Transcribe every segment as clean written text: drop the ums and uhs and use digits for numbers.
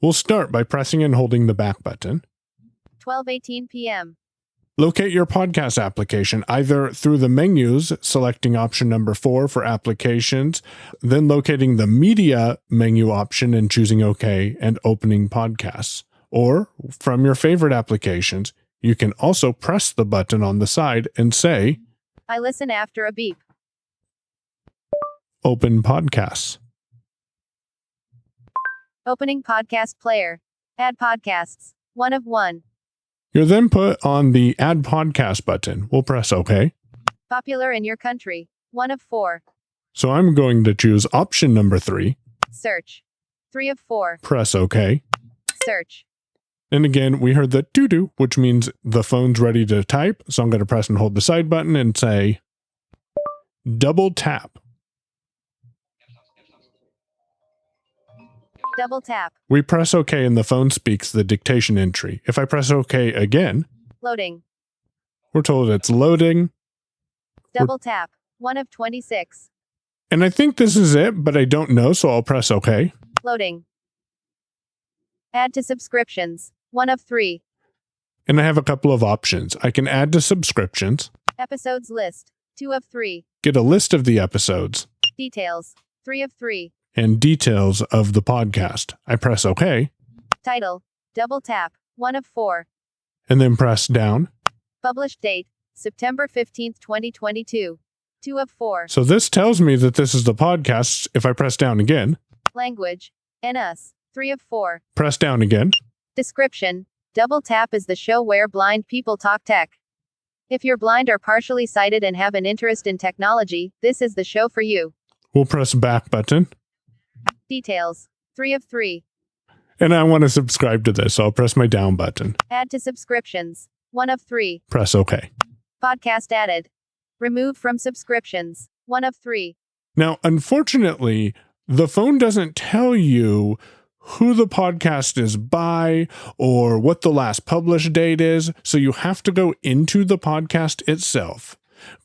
We'll start by pressing and holding the back button. 12:18 p.m. Locate your podcast application either through the menus, selecting option number 4 for applications, then locating the media menu option and choosing OK and opening podcasts. Or from your favorite applications, you can also press the button on the side and say, I listen after a beep. Open podcasts. Opening podcast player. Add podcasts. 1 of 1. You're then put on the Add Podcast button. We'll press OK. Popular in your country. 1 of 4. So I'm going to choose option number 3. Search. 3 of 4. Press OK. Search. And again, we heard the doo-doo, which means the phone's ready to type. So I'm going to press and hold the side button and say, double tap. Double tap. We press OK and the phone speaks the dictation entry. If I press OK again, Loading. we're told it's loading. Double tap. 1 of 26. And I think this is it, but I don't know, so I'll press OK. Loading. Add to subscriptions. 1 of 3. And I have a couple of options. I can add to subscriptions, Episodes list. 2 of 3. get a list of the episodes, Details. 3 of 3. and details of the podcast. I press OK, Title. Double tap. 1 of 4. and then press down. Published date. September 15th, 2022. 2 of 4. So this tells me that this is the podcast. If I press down again, Language. NS. 3 of 4. press down again, Description. Double Tap is the show where blind people talk tech. If you're blind or partially sighted and have an interest in technology, this is the show for you. we'll press back button. Details. 3 of 3. And I want to subscribe to this, so I'll press my down button. Add to subscriptions. 1 of 3. Press OK. Podcast added. Remove from subscriptions. 1 of 3. Now, unfortunately, the phone doesn't tell you who the podcast is by or what the last published date is, so you have to go into the podcast itself.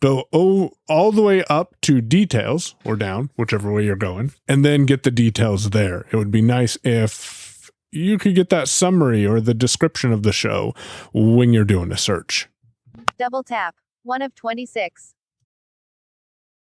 Go all the way up to details, or down, whichever way you're going, and then get the details there. It would be nice if you could get that summary or the description of the show when you're doing a search. Double tap. 1 of 26.